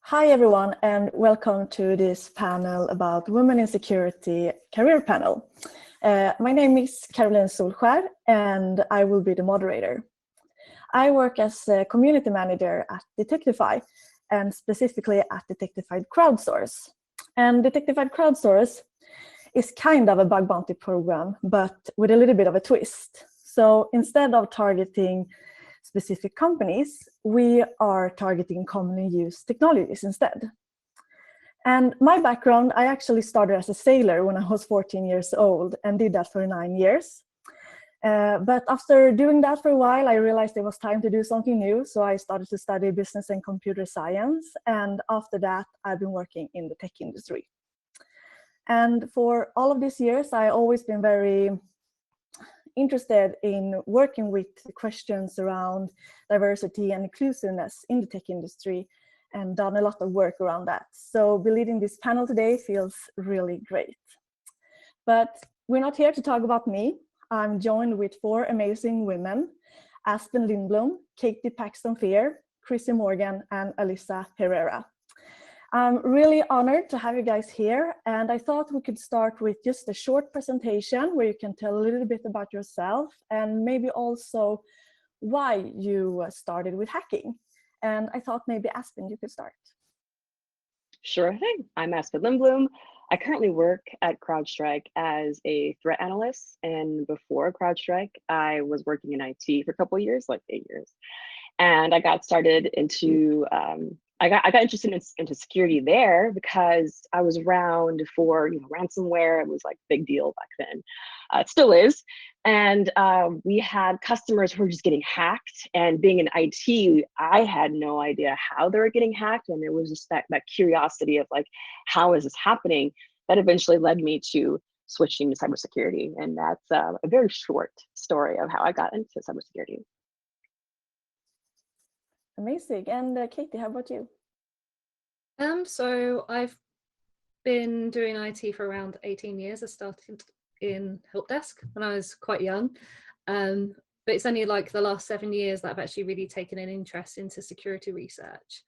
Hi everyone, and welcome to this panel about Women in Security career panel. My name is Caroline Solskär and I will be the moderator. I work as a community manager at Detectify and specifically at Detectify Crowdsource. And Detectify Crowdsource is kind of a bug bounty program, but with a little bit of a twist. So instead of targeting specific companies, we are targeting commonly used technologies instead. And my background, I actually started as a sailor when I was 14 years old and did that for 9 years. But after doing that for a while, I realized it was time to do something new. So I started to study business and computer science. And after that, I've been working in the tech industry. And for all of these years, I've always been very interested in working with questions around diversity and inclusiveness in the tech industry and done a lot of work around that. So leading this panel today feels really great. But we're not here to talk about me. I'm joined with 4 amazing women: Aspen Lindblom, Katie Paxton-Fear, Chrissy Morgan, and Alyssa Herrera. I'm really honored to have you guys here, and I thought we could start with just a short presentation where you can tell a little bit about yourself and maybe also why you started with hacking. And I thought maybe Aspen, you could start. Sure thing. I'm Aspen Lindblom. I currently work at CrowdStrike as a threat analyst, and before CrowdStrike, I was working in IT for a couple of years, like 8 years. And I got started into I got interested into security there because I was around for ransomware. It was like a big deal back then. It still is. And we had customers who were just getting hacked. And being in IT, I had no idea how they were getting hacked. And it was just that curiosity of like, how is this happening? That eventually led me to switching to cybersecurity. And that's a very short story of how I got into cybersecurity. Amazing. And Katie, how about you? So I've been doing IT for around 18 years. I started in help desk when I was quite young, but it's only like the last 7 years that I've actually really taken an interest into security research.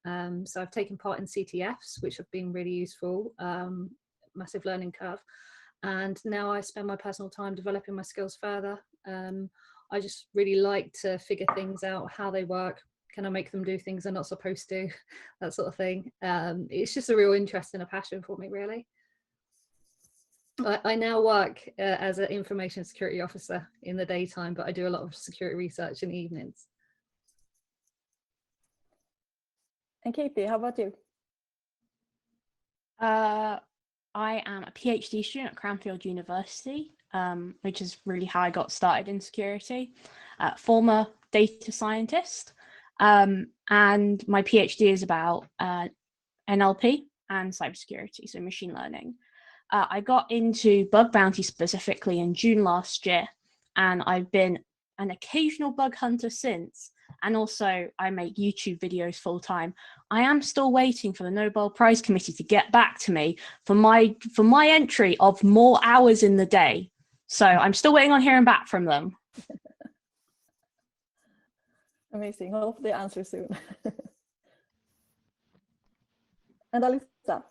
So I've taken part in CTFs, which have been really useful, massive learning curve. And now I spend my personal time developing my skills further. I just really like to figure things out, how they work. Can I make them do things they're not supposed to? That sort of thing. It's just a real interest and a passion for me, really. I now work as an information security officer in the daytime, but I do a lot of security research in the evenings. And Katie, how about you? I am a PhD student at Cranfield University, which is really how I got started in security. Former data scientist. And my PhD is about NLP and cybersecurity, so machine learning. I got into bug bounty specifically in June last year, and I've been an occasional bug hunter since. And also I make YouTube videos full time. I am still waiting for the Nobel Prize Committee to get back to me for my entry of more hours in the day. So I'm still waiting on hearing back from them. Amazing. Hope they answer soon. And Alyssa.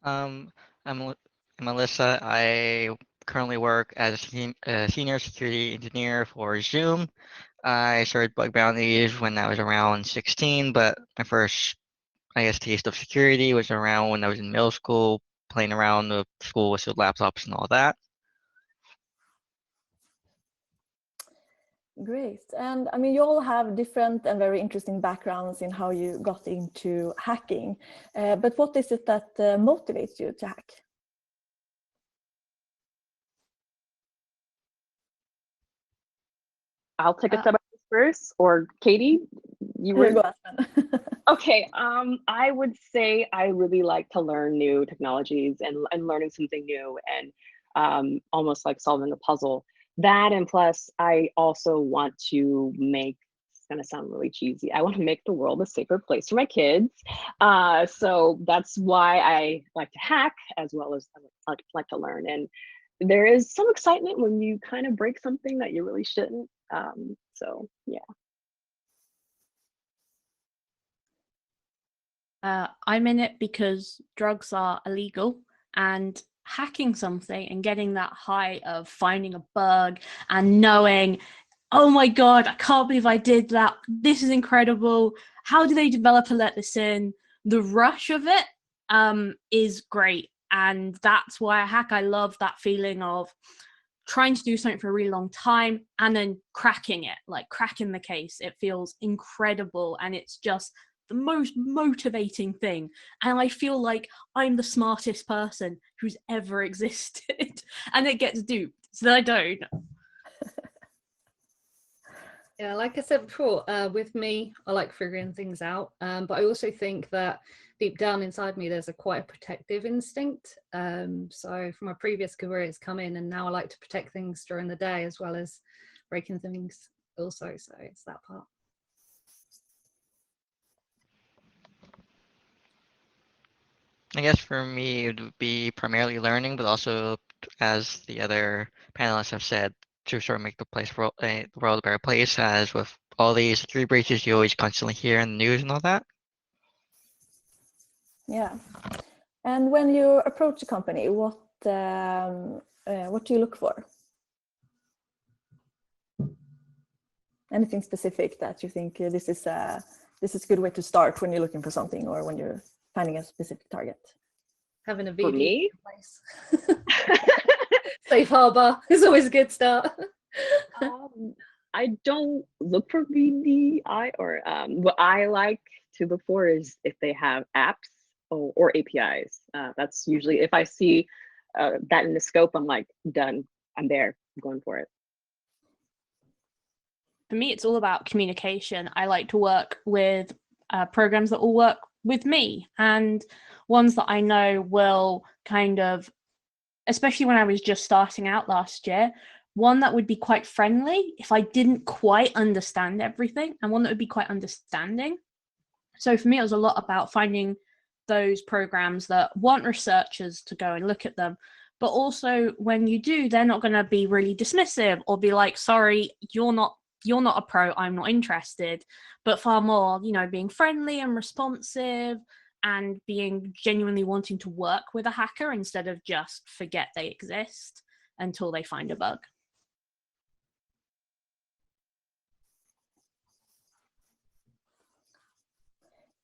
I'm Alyssa. I currently work as a senior security engineer for Zoom. I started bug bounties when I was around 16, but my first, taste of security was around when I was in middle school, playing around the school with laptops and all that. Great. And I mean, you all have different and very interesting backgrounds in how you got into hacking. But what is it that motivates you to hack? I'll take a step first, or Katie, you were. Go, Aspen. Okay, I would say I really like to learn new technologies and learning something new and almost like solving a puzzle. That, and plus I also want to make, it's gonna sound really cheesy, I want to make the world a safer place for my kids. So that's why I like to hack, as well as I like to learn. And there is some excitement when you kind of break something that you really shouldn't. So yeah. I'm in it because drugs are illegal, and hacking something and getting that high of finding a bug and knowing, oh my God, I can't believe I did that. This is incredible. How do they develop and let this in? The rush of it is great. And that's why I hack. I love that feeling of trying to do something for a really long time and then cracking it, like cracking the case. It feels incredible, and it's just the most motivating thing. And I feel like I'm the smartest person who's ever existed, and it gets duped, so I don't. Yeah, like I said before, with me, I like figuring things out, but I also think that deep down inside me, there's quite a protective instinct. So from my previous career, it's come in, and now I like to protect things during the day as well as breaking things also. So it's that part. I guess for me, it would be primarily learning, but also, as the other panelists have said, to sort of make the world a better place, as with all these security breaches you always constantly hear in the news and all that. Yeah. And when you approach a company, what do you look for? Anything specific that you think this is a good way to start when you're looking for something, or when you're finding a specific target? Having a For VD me, in place. Safe harbor is always a good start. I don't look for VDI, or what I like to look for is if they have apps or APIs. That's usually, if I see that in the scope, I'm like, done. I'm there. I'm going for it. For me, it's all about communication. I like to work with programs that will work with me, and ones that I know will kind of, especially when I was just starting out last year, one that would be quite friendly if I didn't quite understand everything, and one that would be quite understanding. So for me, it was a lot about finding those programs that want researchers to go and look at them, but also when you do, they're not going to be really dismissive or be like, sorry, you're not a pro, I'm not interested, but far more, being friendly and responsive and being genuinely wanting to work with a hacker instead of just forget they exist until they find a bug.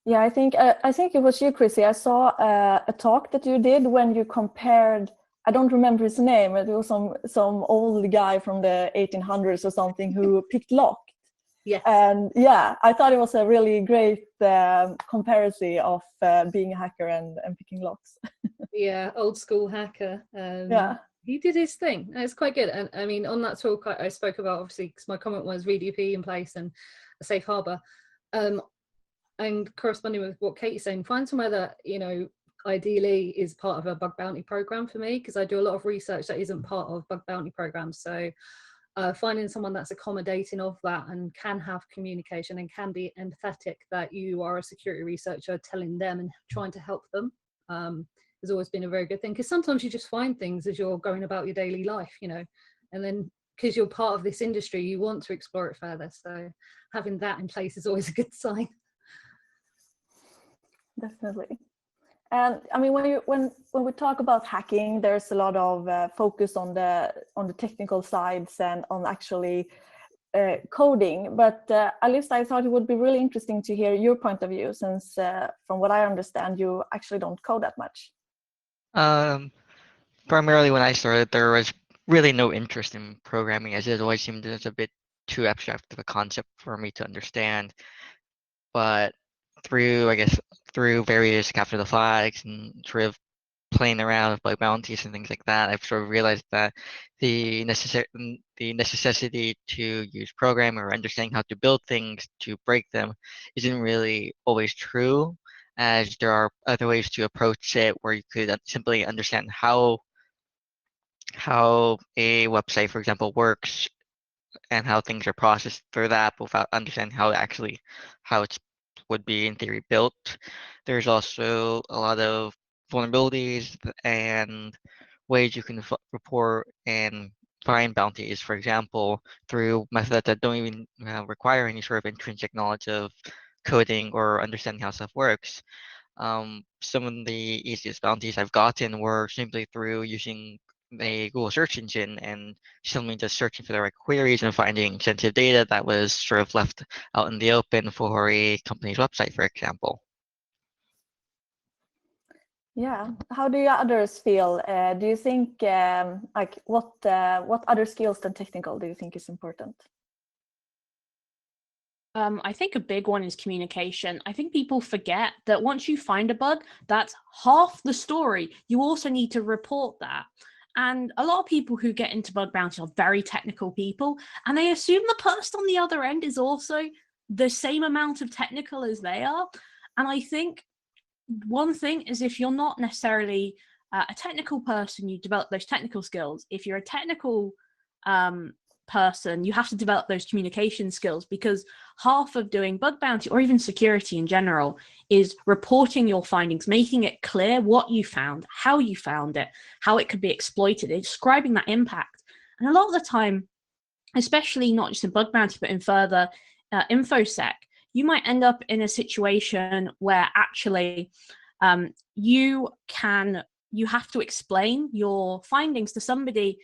Yeah, I think it was you, Chrissy. I saw a talk that you did when you compared. I don't remember his name. It was some old guy from the 1800s or something who picked lock. Yes. And yeah, I thought it was a really great comparison of being a hacker and picking locks. Yeah, old school hacker. Yeah. He did his thing. It's quite good. And I mean, on that talk, I spoke about, obviously, because my comment was VDP in place and a safe harbor. And corresponding with what Katie's saying, find somewhere that, ideally is part of a bug bounty program for me, because I do a lot of research that isn't part of bug bounty programs. So finding someone that's accommodating of that and can have communication and can be empathetic that you are a security researcher, telling them and trying to help them has always been a very good thing, because sometimes you just find things as you're going about your daily life, and then because you're part of this industry, you want to explore it further. So having that in place is always a good sign. Definitely. And I mean, when we talk about hacking, there's a lot of focus on the technical sides and on actually coding. But at least I thought it would be really interesting to hear your point of view, since from what I understand, you actually don't code that much. Primarily when I started, there was really no interest in programming, as it always seemed as a bit too abstract of a concept for me to understand. But through various capture the flags and sort of playing around with bug bounties and things like that, I've sort of realized that the necessity to use programming or understanding how to build things to break them isn't really always true, as there are other ways to approach it where you could simply understand how a website, for example, works and how things are processed through that without understanding how it would be in theory built. There's also a lot of vulnerabilities and ways you can report and find bounties, for example, through methods that don't even require any sort of intrinsic knowledge of coding or understanding how stuff works. Some of the easiest bounties I've gotten were simply through using a Google search engine and simply just searching for the right queries and finding sensitive data that was sort of left out in the open for a company's website, for example. Yeah. How do others feel? Do you think like what other skills than technical do you think is important? I think a big one is communication. I think people forget that once you find a bug, that's half the story. You also need to report that. And a lot of people who get into bug bounty are very technical people, and they assume the person on the other end is also the same amount of technical as they are. And I think one thing is, if you're not necessarily a technical person, you develop those technical skills. If you're a technical person, you have to develop those communication skills, because half of doing bug bounty or even security in general is reporting your findings, making it clear what you found, how you found it, how it could be exploited, describing that impact. And a lot of the time, especially not just in bug bounty, but in further infosec, you might end up in a situation where actually you have to explain your findings to somebody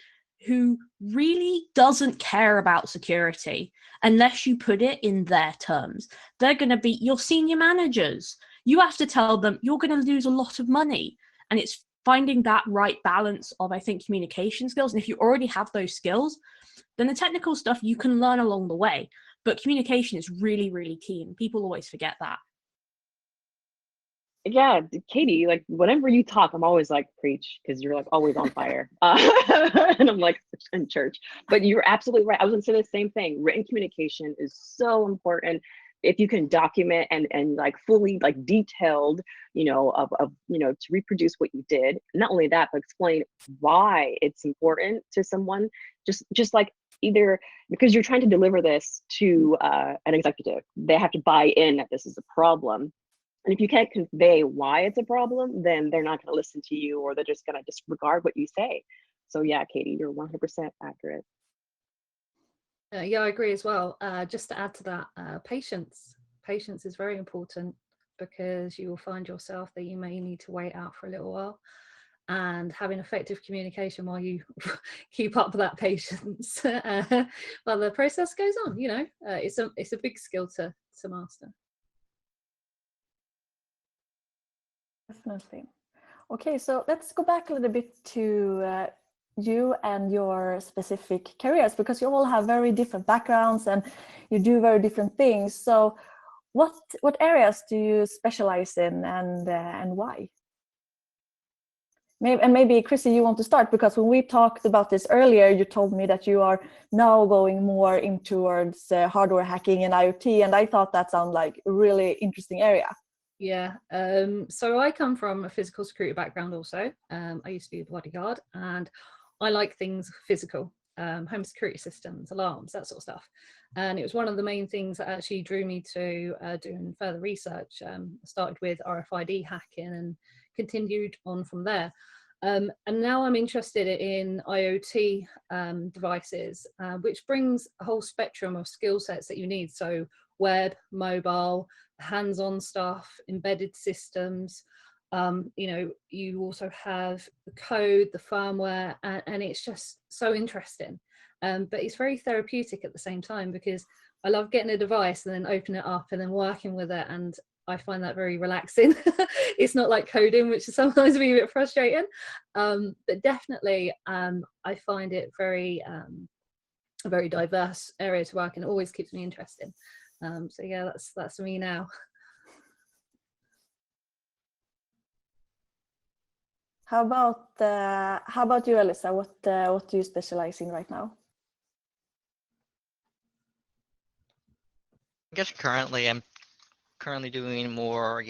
who really doesn't care about security unless you put it in their terms. They're going to be your senior managers. You have to tell them you're going to lose a lot of money. And it's finding that right balance of, I think, communication skills. And if you already have those skills, then the technical stuff you can learn along the way. But communication is really, really key. And people always forget that. Yeah, Katie, like whenever you talk, I'm always like, preach, because you're like always on fire. And I'm like in church. But you're absolutely right. I was gonna say the same thing. Written communication is so important. If you can document and like fully like detailed, of to reproduce what you did. Not only that, but explain why it's important to someone. Just like either because you're trying to deliver this to an executive, they have to buy in that this is a problem. And if you can't convey why it's a problem, then they're not going to listen to you, or they're just going to disregard what you say. So yeah, Katie, you're 100% accurate. Yeah, I agree as well. Just to add to that, patience. Patience is very important, because you will find yourself that you may need to wait out for a little while, and having effective communication while you keep up that patience while the process goes on. It's a big skill to master. Definitely. Okay, so let's go back a little bit to you and your specific careers, because you all have very different backgrounds and you do very different things. So what areas do you specialize in, and why? Maybe Chrissy, you want to start, because when we talked about this earlier, you told me that you are now going more in towards hardware hacking and IoT, and I thought that sounded like a really interesting area. Yeah, so I come from a physical security background also. I used to be a bodyguard, and I like things physical, home security systems, alarms, that sort of stuff. And it was one of the main things that actually drew me to doing further research. I started with RFID hacking and continued on from there. And now I'm interested in IoT devices, which brings a whole spectrum of skill sets that you need. So web, mobile, hands-on stuff, embedded systems. You also have the code, the firmware, and it's just so interesting. But it's very therapeutic at the same time, because I love getting a device and then opening it up and then working with it, and I find that very relaxing. It's not like coding, which is sometimes a bit frustrating, but definitely I find it a very diverse area to work in. It always keeps me interested. So yeah, that's me now. How about you, Alyssa? What do you specialize in right now? I guess currently I'm doing more,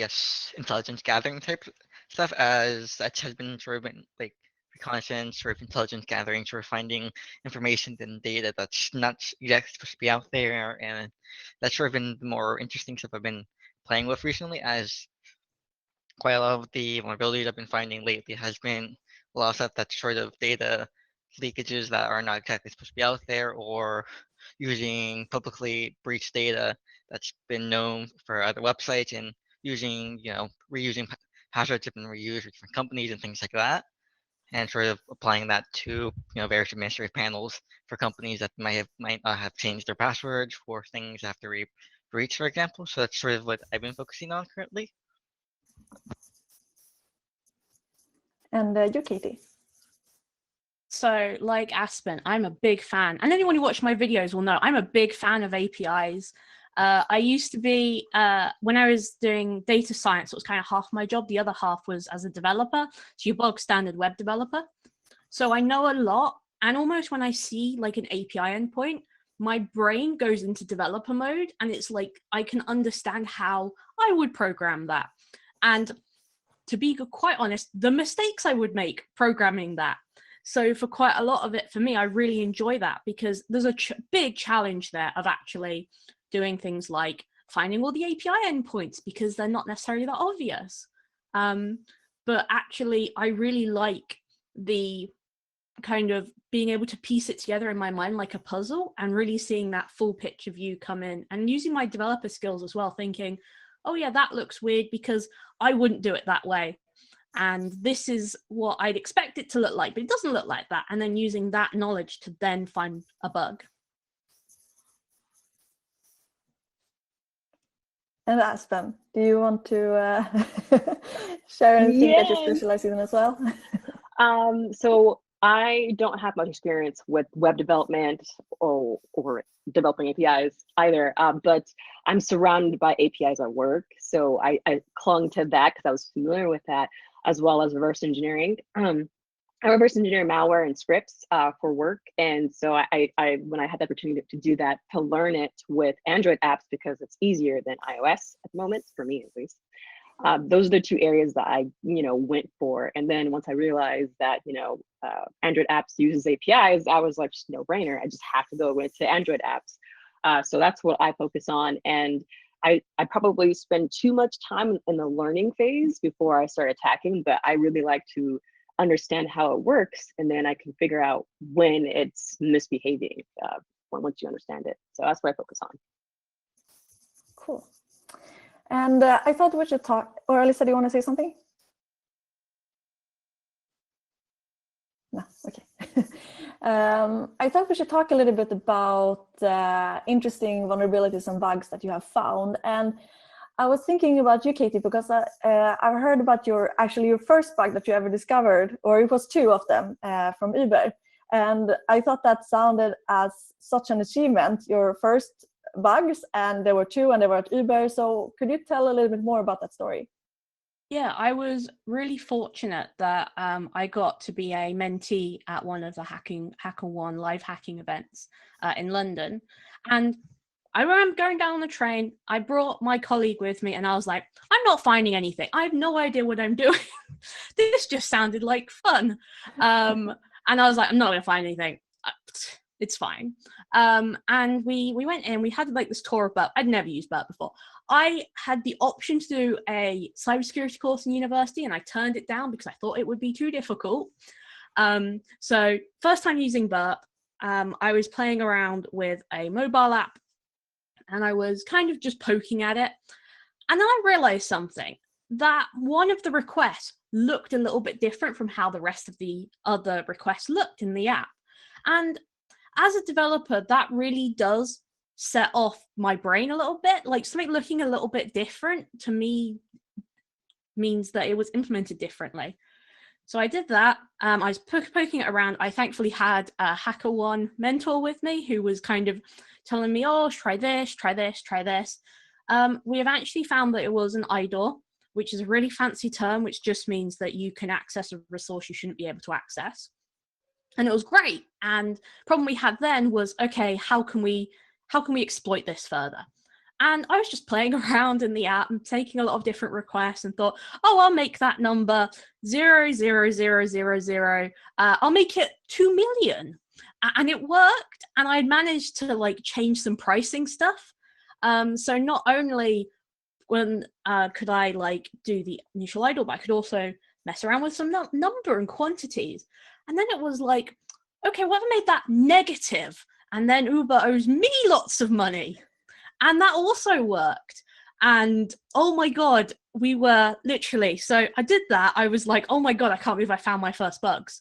intelligence gathering type stuff, as that has been sort of been like reconnaissance, sort of intelligence gathering, sort of finding information and data that's not exactly supposed to be out there, and that's sort of been the more interesting stuff I've been playing with recently, as quite a lot of the vulnerabilities I've been finding lately has been a lot of stuff that's sort of data leakages that are not exactly supposed to be out there, or using publicly breached data that's been known for other websites, and using, reusing passwords that have been reused with different companies and things like that, and sort of applying that to, various administrative panels for companies that might not have changed their passwords for things after breach, for example. So that's sort of what I've been focusing on currently. And you, Katie? So like Aspen, I'm a big fan, and anyone who watched my videos will know I'm a big fan of APIs. I used to be, when I was doing data science, it was kind of half my job. The other half was as a developer, so your bog standard web developer. So I know a lot, and almost when I see like an API endpoint, my brain goes into developer mode, and it's like I can understand how I would program that. And to be quite honest, the mistakes I would make programming that. So for quite a lot of it, for me, I really enjoy that, because there's a big challenge there of actually doing things like finding all the API endpoints, because they're not necessarily that obvious. But actually, I really like the kind of being able to piece it together in my mind like a puzzle, and really seeing that full picture view come in, and using my developer skills as well, thinking, oh yeah, that looks weird because I wouldn't do it that way. And this is what I'd expect it to look like, but it doesn't look like that. And then using that knowledge to then find a bug. And Aspen, do you want to share anything that you specialize in as well? So I don't have much experience with web development or developing APIs either, but I'm surrounded by APIs at work. So I clung to that because I was familiar with that, as well as reverse engineering. I reverse engineer malware and scripts for work. And so when I had the opportunity to do that, to learn it with Android apps, because it's easier than iOS at the moment, for me at least. Those are the two areas that I, went for. And then once I realized that, Android apps uses APIs, I was like, no brainer. I just have to go into Android apps. So that's what I focus on. And I probably spend too much time in the learning phase before I start attacking, but I really like to understand how it works, and then I can figure out when it's misbehaving once you understand it. So that's what I focus on. Cool. And I thought we should talk, or Alyssa, do you want to say something? No, okay. I thought we should talk a little bit about interesting vulnerabilities and bugs that you have found. And I was thinking about you, Katie, because I've heard about your first bug that you ever discovered, or it was two of them from Uber. And I thought that sounded as such an achievement, your first bugs, and there were two, and they were at Uber. So could you tell a little bit more about that story? Yeah, I was really fortunate that I got to be a mentee at one of the HackerOne live hacking events in London. And I remember going down on the train, I brought my colleague with me, and I was like, I'm not finding anything. I have no idea what I'm doing. This just sounded like fun. And I was like, I'm not going to find anything. It's fine. And we went in, we had like this tour of Burp. I'd never used Burp before. I had the option to do a cybersecurity course in university, and I turned it down because I thought it would be too difficult. So first time using Burp, I was playing around with a mobile app, and I was kind of just poking at it. And then I realized something, that one of the requests looked a little bit different from how the rest of the other requests looked in the app. And as a developer, that really does set off my brain a little bit. Like, something looking a little bit different to me means that it was implemented differently. So I did that. I was poking it around. I thankfully had a HackerOne mentor with me who was kind of telling me, oh, try this, try this, try this. We have actually found that it was an IDOR, which is a really fancy term, which just means that you can access a resource you shouldn't be able to access. And it was great. And the problem we had then was, okay, how can we exploit this further? And I was just playing around in the app and taking a lot of different requests, and thought, oh, I'll make that number 00000. I'll make it 2 million. And it worked. And I managed to like change some pricing stuff. So not only could I like do the initial IDOR, but I could also mess around with some number and quantities. And then it was like, okay, what if I made that negative? And then Uber owes me lots of money. And that also worked. And oh my God, we were literally, so I did that. I was like, oh my God, I can't believe I found my first bugs.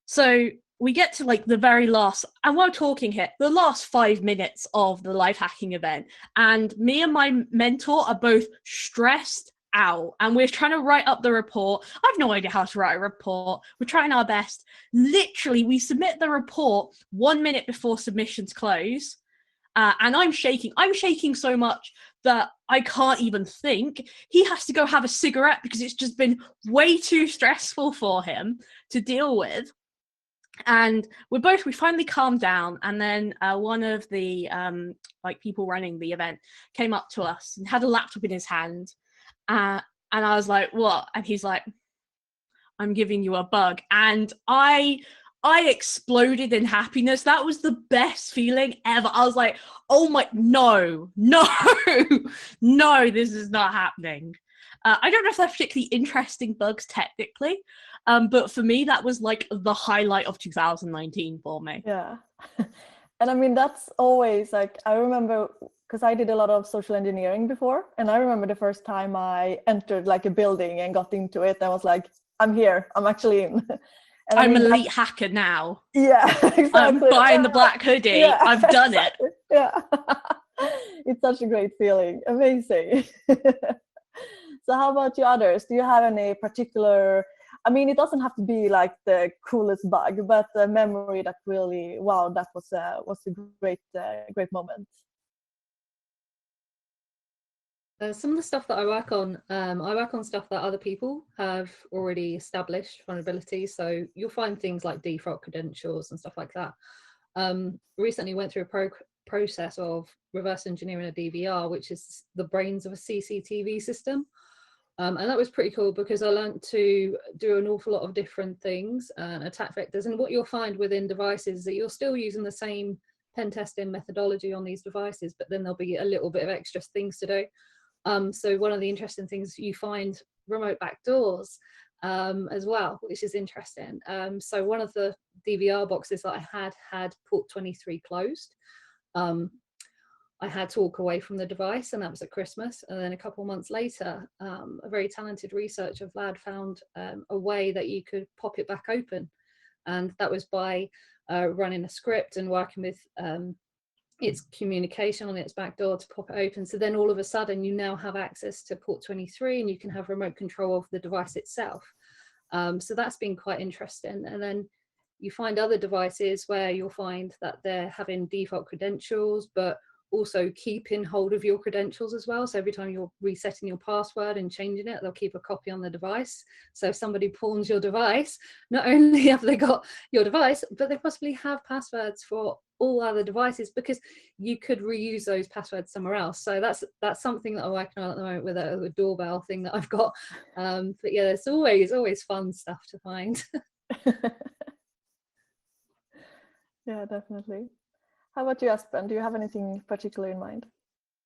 So we get to like the very last, and we're talking here, the last 5 minutes of the live hacking event. And me and my mentor are both stressed out, and we're trying to write up the report. I have no idea how to write a report. We're trying our best. Literally, we submit the report 1 minute before submissions close. And I'm shaking. I'm shaking so much that I can't even think. He has to go have a cigarette because it's just been way too stressful for him to deal with. And we finally calmed down. And then one of the like people running the event came up to us and had a laptop in his hand. And I was like, what? And he's like, I'm giving you a bug. And I exploded in happiness. That was the best feeling ever. I was like, oh my, no, no, this is not happening. I don't know if they're particularly interesting bugs technically, but for me, that was like the highlight of 2019 for me. Yeah. And I mean, that's always like, I remember, because I did a lot of social engineering before, and I remember the first time I entered like a building and got into it, I was like, I'm here, I'm actually in. And I'm an elite hacker now. Yeah, exactly. I'm buying the black hoodie. Yeah, I've done exactly. it. Yeah. It's such a great feeling. Amazing. So how about you others? Do you have any particular, I mean, it doesn't have to be like the coolest bug, but a memory that really, wow, that was a great moment. Some of the stuff that I work on stuff that other people have already established vulnerabilities. So you'll find things like default credentials and stuff like that. Recently went through a process of reverse engineering a DVR, which is the brains of a CCTV system. And that was pretty cool because I learned to do an awful lot of different things and attack vectors. And what you'll find within devices is that you're still using the same pen testing methodology on these devices, but then there'll be a little bit of extra things to do. So one of the interesting things, you find remote backdoors as well, which is interesting. So one of the DVR boxes that I had port 23 closed. I had to walk away from the device, and that was at Christmas. And then a couple of months later, a very talented researcher, Vlad, found a way that you could pop it back open. And that was by running a script and working with its communication on its backdoor to pop it open. So then all of a sudden you now have access to port 23 and you can have remote control of the device itself. So that's been quite interesting. And then you find other devices where you'll find that they're having default credentials, but also keeping hold of your credentials as well. So every time you're resetting your password and changing it, they'll keep a copy on the device. So if somebody pawns your device, not only have they got your device, but they possibly have passwords for all other devices, because you could reuse those passwords somewhere else. So that's something that I'm working on at the moment with a doorbell thing that I've got. But yeah, there's always fun stuff to find. Yeah, definitely. How about you, Aspen? Do you have anything particular in mind?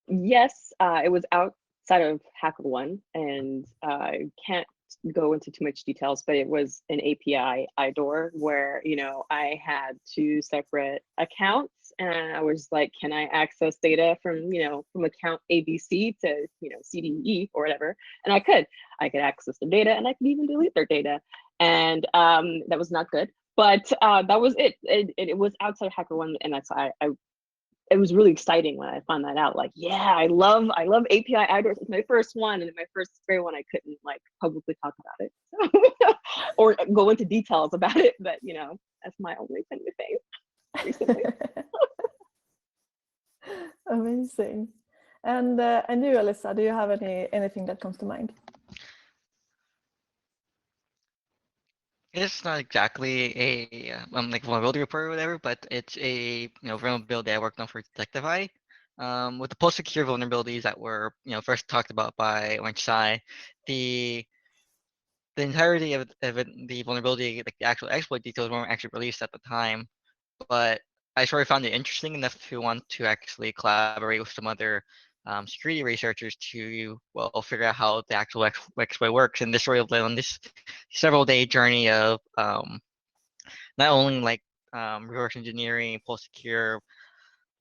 Yes, it was outside of HackerOne, and I can't go into too much details, but it was an API IDOR where, I had 2 separate accounts, and I was like, can I access data from account ABC to, CDE or whatever? And I could access the data, and I could even delete their data. And that was not good. But that was it. It was outside HackerOne, and that's it was really exciting when I found that out. Like, yeah, I love API IDORs. It's my first one, and my first spray one, I couldn't like publicly talk about it or go into details about it. But that's my only thing to say recently. Amazing. And you, Alyssa, do you have anything that comes to mind? It's not exactly a like vulnerability report or whatever, but it's a vulnerability I worked on for cktivityCon. With the post-secure vulnerabilities that were first talked about by Orange Sai, the entirety of the vulnerability, like the actual exploit details, weren't actually released at the time. But I sort of found it interesting enough to want to actually collaborate with some other security researchers to, well, figure out how the actual exploit works. And this sort of led on this several-day journey of not only like reverse engineering, post-secure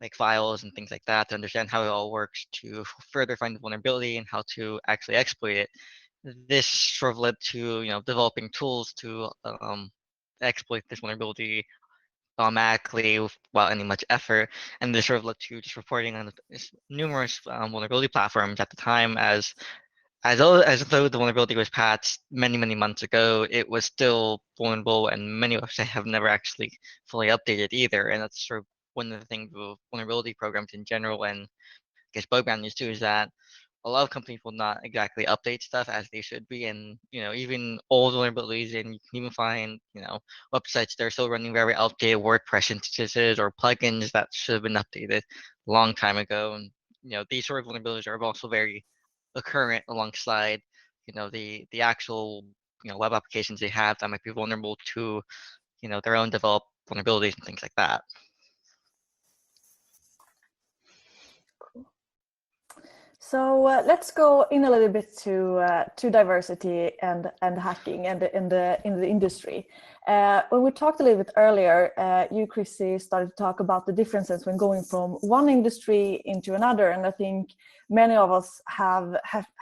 like files and things like that to understand how it all works to further find the vulnerability and how to actually exploit it. This sort of led to, developing tools to exploit this vulnerability automatically without any much effort. And this sort of led to just reporting on numerous vulnerability platforms at the time as though the vulnerability was patched many, many months ago, it was still vulnerable, and many websites have never actually fully updated either. And that's sort of one of the things with vulnerability programs in general, and I guess bug bounties too, is that a lot of companies will not exactly update stuff as they should be. And even old vulnerabilities, and you can even find websites that are still running very outdated WordPress instances or plugins that should have been updated a long time ago. And these sort of vulnerabilities are also very occurrent alongside the actual web applications they have that might be vulnerable to their own developed vulnerabilities and things like that. So let's go in a little bit to diversity and hacking and in the industry. When we talked a little bit earlier, you, Chrissy, started to talk about the differences when going from one industry into another, and I think many of us have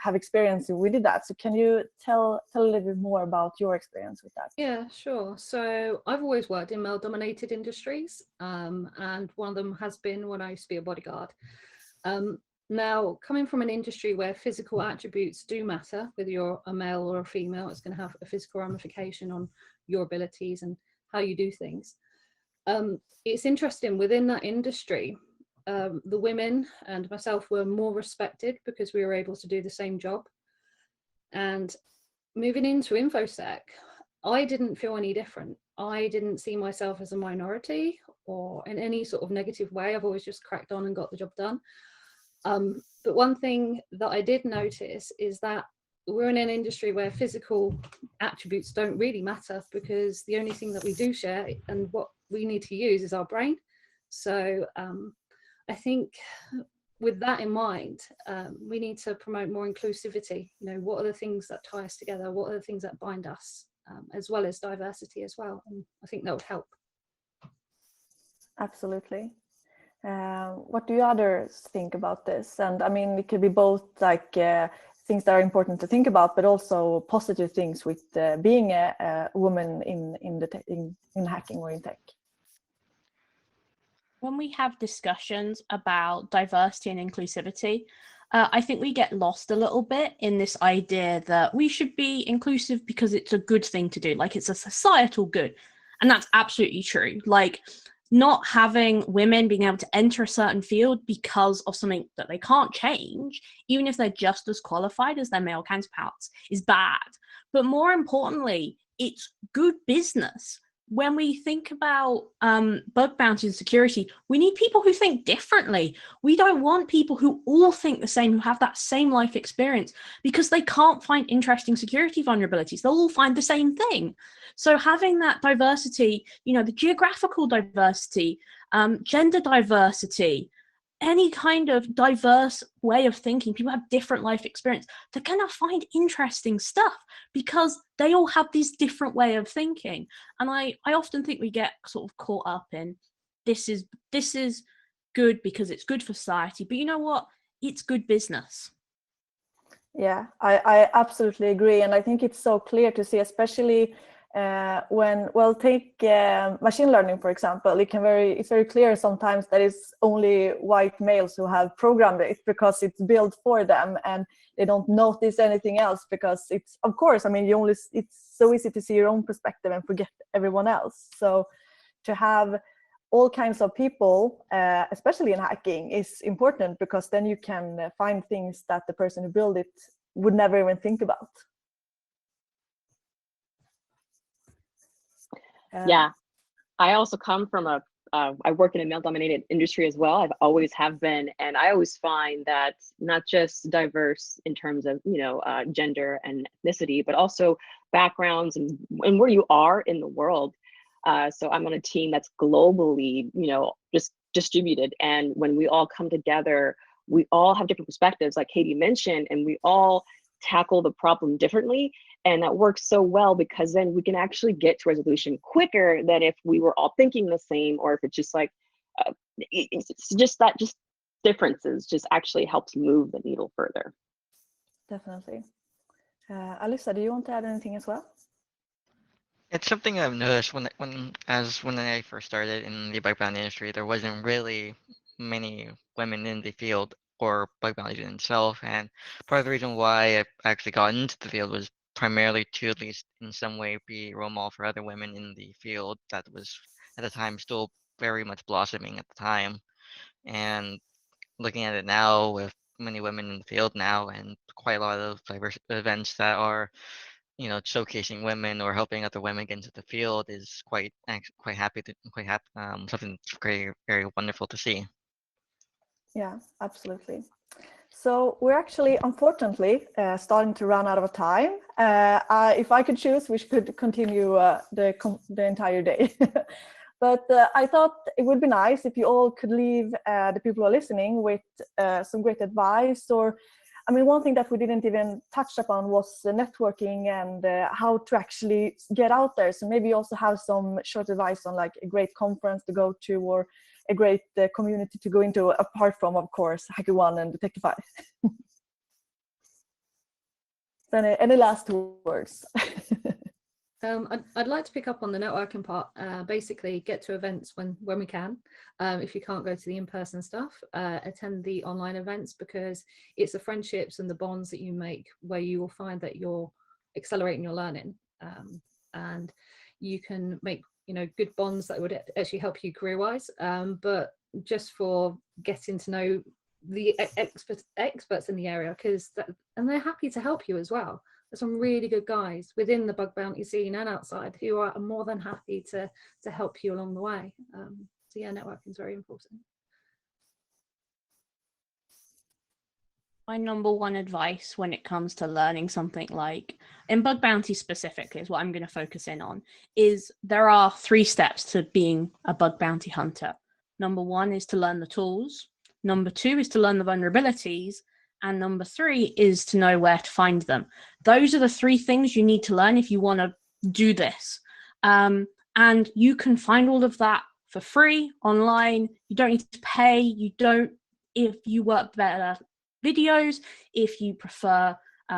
experience with that. So can you tell a little bit more about your experience with that? Yeah, sure. So I've always worked in male-dominated industries, and one of them has been when I used to be a bodyguard. Now, coming from an industry where physical attributes do matter, whether you're a male or a female, it's going to have a physical ramification on your abilities and how you do things. It's interesting, within that industry, the women and myself were more respected because we were able to do the same job. And moving into InfoSec, I didn't feel any different. I didn't see myself as a minority or in any sort of negative way. I've always just cracked on and got the job done. But one thing that I did notice is that we're in an industry where physical attributes don't really matter, because the only thing that we do share and what we need to use is our brain. So I think with that in mind, we need to promote more inclusivity. What are the things that tie us together? What are the things that bind us, as well as diversity as well? And I think that would help. Absolutely. What do others think about this? And I mean, it could be both like things that are important to think about, but also positive things with being a woman in hacking or in tech. When we have discussions about diversity and inclusivity, I think we get lost a little bit in this idea that we should be inclusive because it's a good thing to do, like it's a societal good. And that's absolutely true. Like, not having women being able to enter a certain field because of something that they can't change, even if they're just as qualified as their male counterparts, is bad. But more importantly, it's good business. When we think about bug bounty and security, we need people who think differently. We don't want people who all think the same, who have that same life experience, because they can't find interesting security vulnerabilities. They'll all find the same thing. So having that diversity, the geographical diversity, gender diversity, any kind of diverse way of thinking, people have different life experience, they're going to find interesting stuff because they all have this different way of thinking. And I often think we get sort of caught up in this is good because it's good for society, but you know what? It's good business. Yeah, I absolutely agree. And I think it's so clear to see, especially take machine learning, for example. It's very clear sometimes that it's only white males who have programmed it because it's built for them, and they don't notice anything else because it's, of course, I mean, it's so easy to see your own perspective and forget everyone else. So to have all kinds of people, especially in hacking, is important, because then you can find things that the person who built it would never even think about. Yeah, I also come from I work in a male-dominated industry as well. I've always have been, and I always find that not just diverse in terms of gender and ethnicity, but also backgrounds and where you are in the world. So I'm on a team that's globally, just distributed, and when we all come together, we all have different perspectives, like Katie mentioned, and we all tackle the problem differently. And that works so well because then we can actually get to resolution quicker than if we were all thinking the same, or if it's just like, it's just that just differences just actually helps move the needle further. Definitely. Alyssa, do you want to add anything as well? It's something I've noticed when I first started in the bug bounty industry, there wasn't really many women in the field or bug bounty in itself, and part of the reason why I actually got into the field was primarily to at least in some way be a role model for other women in the field that was at the time still very much blossoming at the time. And looking at it now with many women in the field now and quite a lot of diverse events that are, you know, showcasing women or helping other women get into the field is quite something very, very wonderful to see. Yeah, absolutely. So we're actually, unfortunately, starting to run out of time. If I could choose, we could continue the entire day. But I thought it would be nice if you all could leave the people who are listening with some great advice. Or, I mean, one thing that we didn't even touch upon was networking and how to actually get out there. So maybe you also have some short advice on like a great conference to go to, or a great community to go into, apart from, of course, HackerOne and Detectify. Any last words? I'd like to pick up on the networking part. Basically, get to events when we can. If you can't go to the in-person stuff, attend the online events, because it's the friendships and the bonds that you make where you will find that you're accelerating your learning, and you can make, you know, good bonds that would actually help you career-wise. But just for getting to know the experts in the area, and they're happy to help you as well. There's some really good guys within the bug bounty scene and outside who are more than happy to help you along the way. So yeah, networking is very important. My number one advice when it comes to learning something, like in bug bounty specifically, is what I'm going to focus in on, is there are 3 steps to being a bug bounty hunter. Number 1 is to learn the tools. Number 2 is to learn the vulnerabilities. And number 3 is to know where to find them. Those are the 3 things you need to learn if you want to do this. And you can find all of that for free online. You don't need to pay. If you work better videos, if you prefer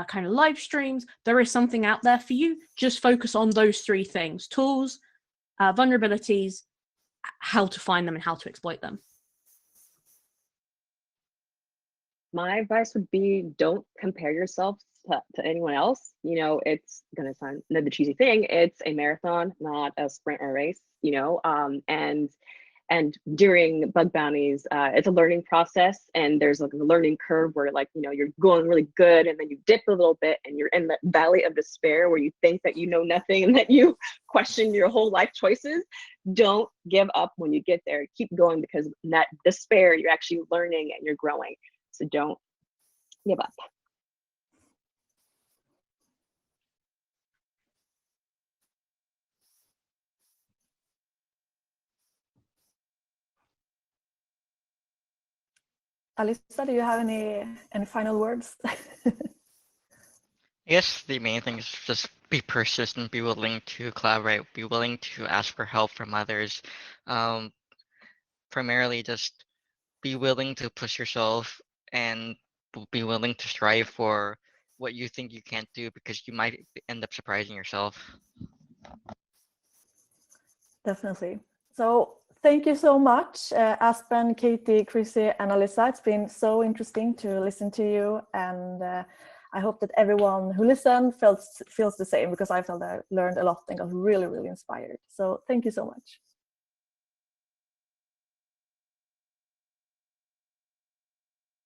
kind of live streams, there is something out there for you. Just focus on those 3 things: tools, vulnerabilities, how to find them, and how to exploit them. My advice would be, don't compare yourself to anyone else. You know, it's gonna sound another cheesy thing. It's a marathon, not a sprint or race, you know, and during bug bounties, it's a learning process, and there's like a learning curve where, like, you know, you're going really good and then you dip a little bit and you're in the valley of despair where you think that you know nothing and that you question your whole life choices. Don't give up when you get there. Keep going, because in that despair, you're actually learning and you're growing. So don't give up. Alyssa, do you have any final words? Yes, the main thing is just be persistent, be willing to collaborate, be willing to ask for help from others. Primarily just be willing to push yourself and be willing to strive for what you think you can't do, because you might end up surprising yourself. Definitely. So thank you so much, Aspen, Katie, Chrissy, and Alyssa. It's been so interesting to listen to you, and I hope that everyone who listened feels the same, because I felt I learned a lot and got really, really inspired. So thank you so much.